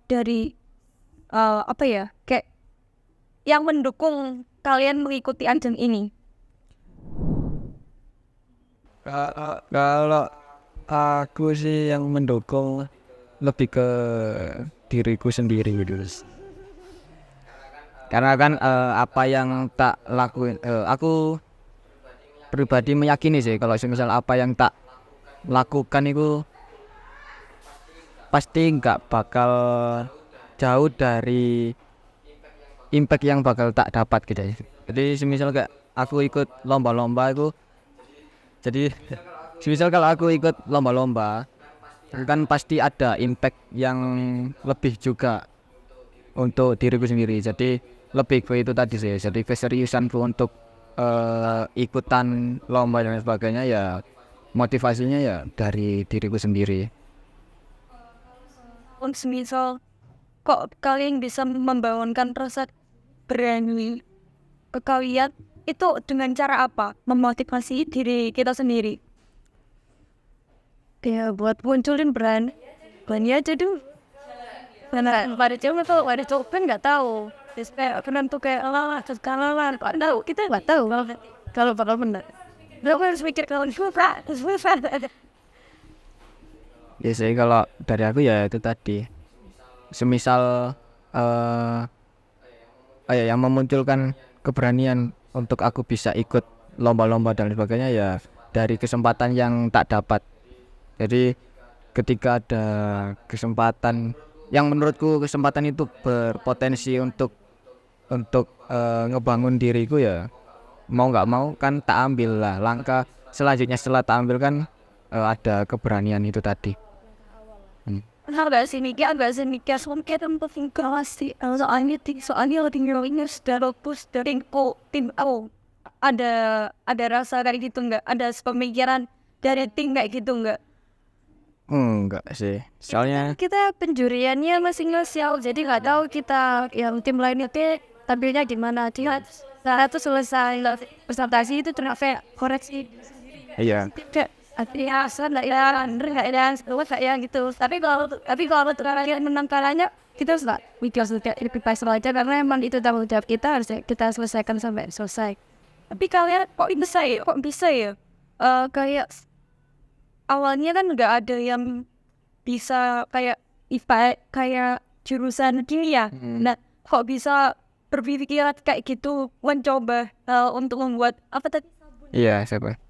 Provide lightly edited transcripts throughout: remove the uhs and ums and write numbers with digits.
dari apa ya, kayak yang mendukung kalian mengikuti ajang ini? Kalau aku sih yang mendukung lebih ke diriku sendiri gitu. Karena kan apa yang tak lakuin, aku pribadi meyakini sih kalau misal apa yang tak lakukan itu pasti nggak bakal jauh dari impact yang bakal tak dapat gitu ya. Jadi semisal kayak aku ikut lomba-lomba itu, jadi semisal kalau aku ikut lomba-lomba kan pasti ada impact yang lebih juga untuk diriku sendiri. Jadi lebih ke itu tadi sih, jadi keseriusanku untuk ikutan lomba dan sebagainya ya, motivasinya ya dari diriku sendiri. Semisal kok kalian bisa membangunkan rasa berani ke kalian itu dengan cara apa? Memotivasi diri kita sendiri. Ya buat munculin berani aja dulu. Karena pada cewek tuh pada cowok kan nggak tahu. Terus kayak benar tuh kayak terus kalah tahu kita nggak tahu kalau bakal benar. Berapa harus mikir kalau terus Ya sih kalau dari aku ya itu tadi, semisal yang memunculkan keberanian untuk aku bisa ikut lomba-lomba dan sebagainya ya dari kesempatan yang tak dapat. Jadi ketika ada kesempatan yang menurutku kesempatan itu berpotensi untuk ngebangun diriku ya, mau nggak mau kan tak ambil lah langkah selanjutnya. Setelah tak ambil kan ada keberanian itu tadi. agak sih mikir mungkin tempat tinggal sih soalnya tinggalnya sudah lepas dari tim aku ada rasa kayak gitu nggak ada sepemikiran dari tim kayak gitu nggak Enggak sih, soalnya kita penjuriannya masing-masing jadi nggak tahu kita yang tim lain itu tampilnya gimana dia saat itu selesai presentasi itu ternyata koreksi iya. kayak asal nggak ya bener nggak ya luas nggak ya gitu tapi kalau kalian menang kalahnya kita harus nggak mikir kayak lebih baik aja karena emang itu tanggung jawab kita harus kita selesaikan sampai selesai tapi kalian kok bisa ya kayak awalnya kan nggak ada yang bisa kayak IPA kayak jurusan kimia nah kok bisa berpikiran kayak gitu mencoba untuk membuat apa tadi Iya, siapa?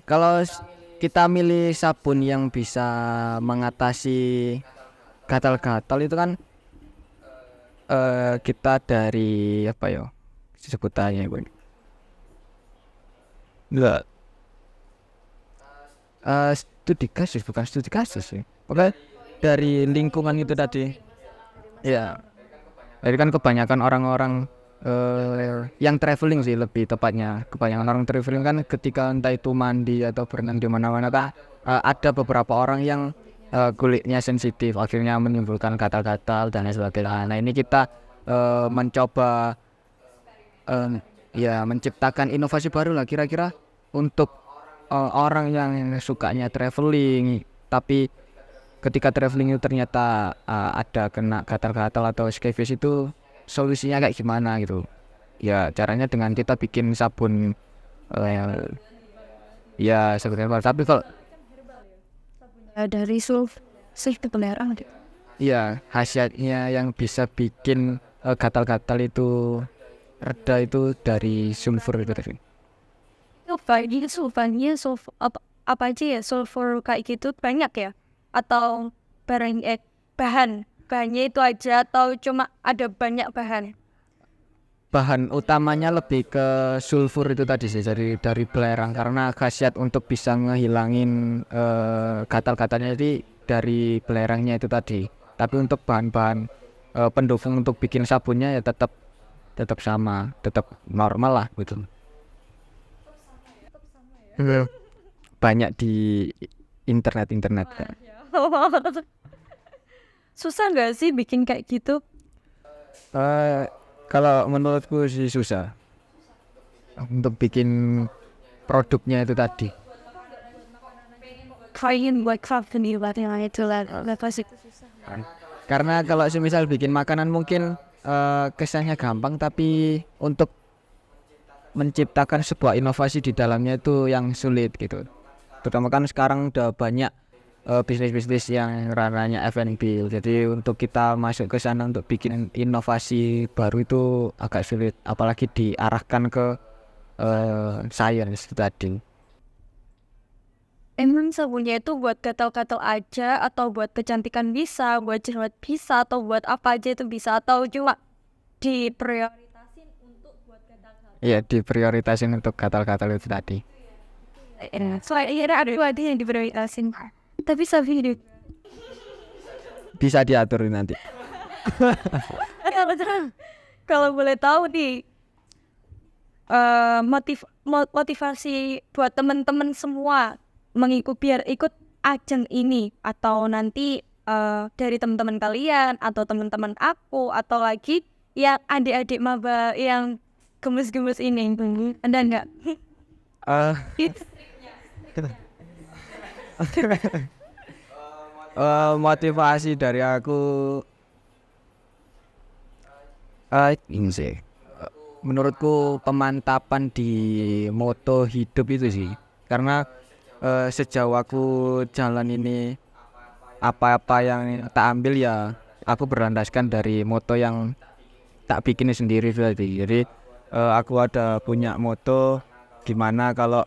Kalau kita milih sabun yang bisa mengatasi gatal-gatal itu kan kita dari apa ya sebutannya bu? Enggak, studi kasus, bukan studi kasus sih. Oke, dari lingkungan itu tadi. Ya, jadi kan kebanyakan orang-orang yang traveling sih lebih tepatnya. Kebanyakan orang traveling kan ketika entah itu mandi atau berenang di mana-mana kan ada beberapa orang yang kulitnya sensitif akhirnya menimbulkan gatal-gatal dan lain sebagainya. Nah, ini kita mencoba ya menciptakan inovasi baru lah kira-kira untuk orang yang sukanya traveling tapi ketika traveling itu ternyata ada kena gatal-gatal atau scabies itu solusinya kayak gimana gitu ya, caranya dengan kita bikin sabun ya sebenarnya. Tapi kalau dari sih belerang deh ya khasiatnya yang bisa bikin gatal-gatal itu reda itu dari sulfur itu tadi. sulfannya apa aja ya sulfur kayak gitu banyak ya atau bahannya itu aja atau cuma ada banyak Bahan utamanya lebih ke sulfur itu tadi sih, dari belerang karena khasiat untuk bisa ngehilangin gatal-gatalnya jadi dari belerangnya itu tadi. Tapi untuk bahan-bahan pendukung untuk bikin sabunnya ya tetap sama, tetap normal lah gitu. Banyak di internet kan. susah nggak sih bikin kayak gitu Eh, Kalau menurutku sih susah untuk bikin produknya itu tadi. trying buat craft sendiri yang itu lah pasti Karena kalau semisal bikin makanan mungkin kesannya gampang, tapi untuk menciptakan sebuah inovasi di dalamnya itu yang sulit gitu. Terutama kan sekarang udah banyak bisnis-bisnis yang ranahnya F&B. Jadi untuk kita masuk ke sana untuk bikin inovasi baru itu agak sulit, apalagi diarahkan ke science tadi. emang sabunnya itu buat gatal-gatal aja atau buat kecantikan bisa, buat jerawat bisa, atau buat apa aja itu bisa, atau cuma diprioritasin untuk buat gatal-gatal. Iya, diprioritasin untuk gatal-gatal itu tadi. Soalnya ada yang diprioritasin, tapi sabi Bisa diatur nanti. kalau boleh tahu nih motivasi buat teman-teman semua biar ikut ajang ini, atau nanti dari teman-teman kalian atau teman-teman aku atau lagi yang adik-adik maba yang gemes-gemes ini, ada nggak? Motivasi dari aku ini sih, menurutku pemantapan di moto hidup itu sih, karena sejauh aku jalan ini, apa-apa yang tak ambil ya aku berlandaskan dari moto yang tak bikin sendiri tadi. Jadi aku ada punya moto gimana kalau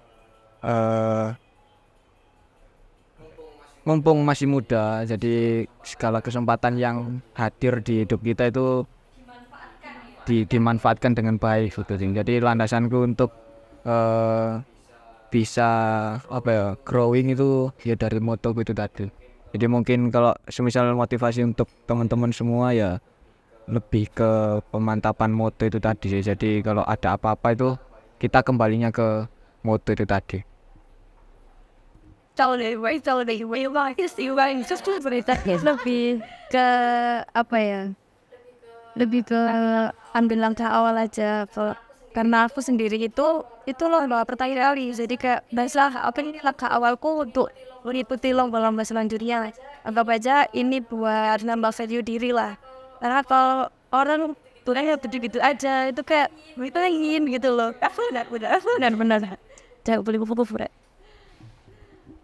mumpung masih muda, jadi segala kesempatan yang hadir di hidup kita itu dimanfaatkan dengan baik gitu. Jadi landasanku untuk bisa growing itu ya dari moto itu tadi. Jadi mungkin kalau semisal motivasi untuk teman-teman semua ya lebih ke pemantapan moto itu tadi sih. Jadi kalau ada apa-apa itu kita kembalinya ke moto itu tadi. Lebih ke apa ya? Lebih ke ambil langkah awal aja. Karena aku sendiri itu loh pertanyaan kali, jadi kayak baiklah apa ini langkah awalku untuk mengikuti lomba-lomba selanjutnya. Anggap aja ini buat nambah value diri lah. Karena kalau orang tulangnya gitu-gitu aja itu kayak itu ingin gitu loh. Benar. Jangan boleh buku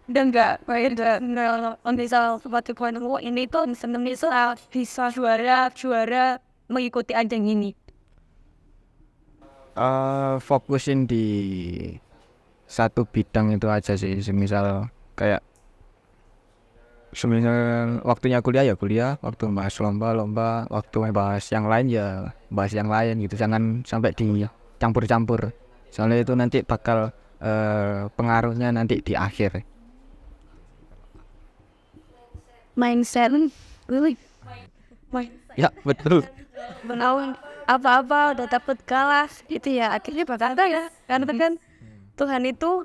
dan nggak misal seperti poin ini tuh bisa juara mengikuti ajang ini. Fokusin di satu bidang itu aja sih. Semisal waktunya kuliah ya kuliah, waktu bahas lomba, waktu bahas yang lain ya bahas yang lain gitu. Jangan sampai dicampur-campur, soalnya itu nanti bakal pengaruhnya nanti di akhir. Mindset Ya betul. menawan apa-apa udah takut kalah gitu ya, akhirnya bakal ada ya, karena kan Tuhan itu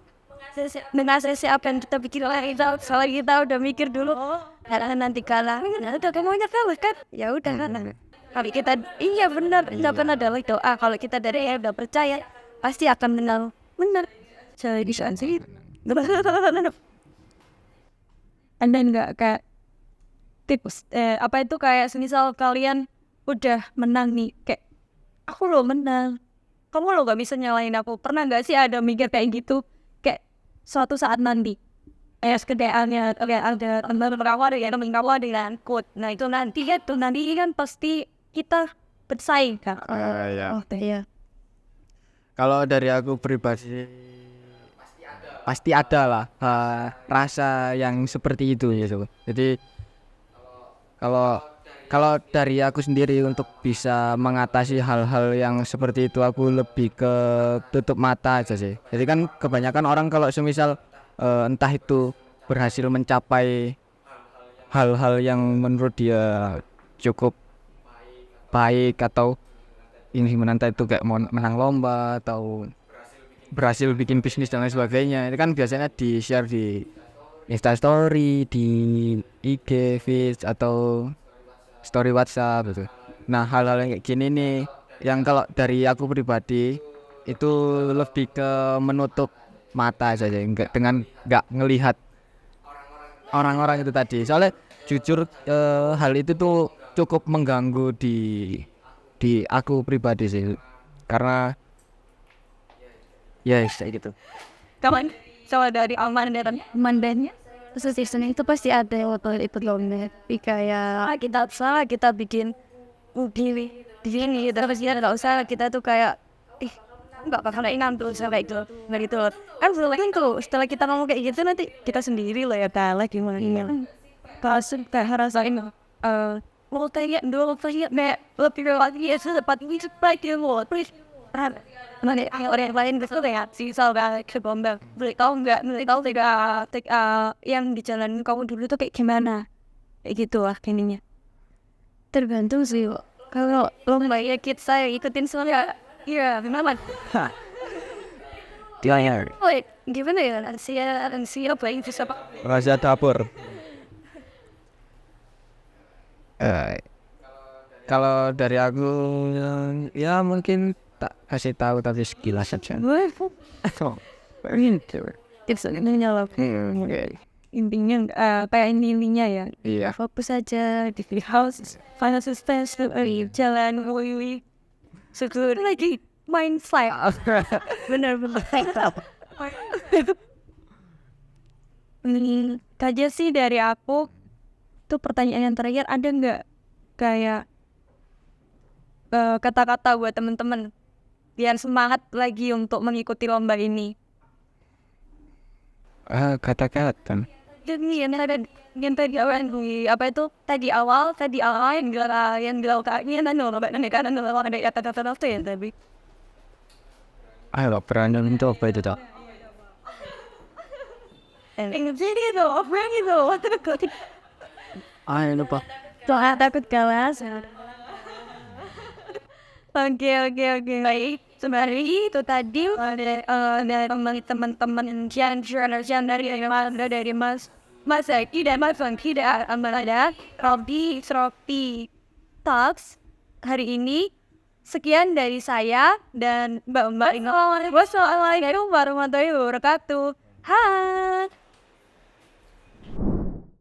mengasesi apa yang kita pikir lah, soalnya kita udah mikir dulu karena nanti kalah, udah kamu kalah kan, ya udah kan. Kalau kita iya benar, kita pernah dalam doa kalau kita dari yang udah percaya pasti akan menang, benar. Jadi bisa sih anda nggak kayak tips apa itu kayak semisal kalian udah menang nih, kayak aku lo menang, kamu lo gak bisa nyalain aku. Pernah gak sih ada mikir kayak gitu, kayak suatu saat nanti sekedaannya ada teman dengan quote, nah itu nanti kan pasti kita bersaing kan. Ya. Iya. Kalau dari aku pribadi pasti ada lah rasa yang seperti itu gitu. Jadi kalau dari aku sendiri untuk bisa mengatasi hal-hal yang seperti itu, aku lebih ke tutup mata aja sih. Jadi kan kebanyakan orang kalau semisal entah itu berhasil mencapai hal-hal yang menurut dia cukup baik, atau ini menantang itu kayak menang lomba atau berhasil bikin bisnis dan lain sebagainya, itu kan biasanya di share di Instastory, di IG, feed, atau story WhatsApp gitu. Nah hal-hal yang kayak gini nih, yang kalau dari aku pribadi itu lebih ke menutup mata saja, dengan nggak ngelihat orang-orang itu tadi. Soalnya jujur hal itu tuh cukup mengganggu di aku pribadi sih. Karena ya kayak gitu. Kawan sama dari aman dan mandannya season itu pasti ada yang waktu itu lomba. Tapi kayak kita salah kita bikin diri di sini terus ya nggak usah kita tuh kayak nggak bakal ingat tuh kayak gitu nggak gitu kan setelah kita ngomong kayak gitu nanti kita sendiri loh ya kalah gimana langsung kayak rasain mau tanya dulu kayak lebih lagi ya sempat ini seperti itu terus nanti orang lain betul ya sih soal ke bomba boleh tahu tidak yang di jalan kamu dulu tuh kayak gimana kayak gitu lah kayaknya tergantung sih kalau lomba ya saya ikutin soalnya iya memang Dia ya. gimana ya lansia apa itu siapa Rahasia dapur. Kalau dari aku ya mungkin tak kasih tahu tapi sekilas saja. tipsnya lah intinya kayak intinya ya Iya. fokus aja di house final suspense jalan woi syukur lagi main slide bener aja sih dari aku tuh pertanyaan yang terakhir ada nggak kayak kata-kata buat temen-temen biar semangat lagi untuk mengikuti lomba ini Kata-kata. jadi yang tadi awal apa itu tadi awal yang dilakukan ini kan lomba kan ada kata-kata itu ya tapi Ayo peranan itu apa itu tak? jadi itu apa itu Ayo lupa. soalnya takut kalah Oke. Baik, sebenarnya itu tadi dari teman-teman yang dari Mas Eki dan Mas Fangki dan ada Robi Talks hari ini. Sekian dari saya dan Mbak Ingat. Wassalamualaikum warahmatullahi wabarakatuh. Hai.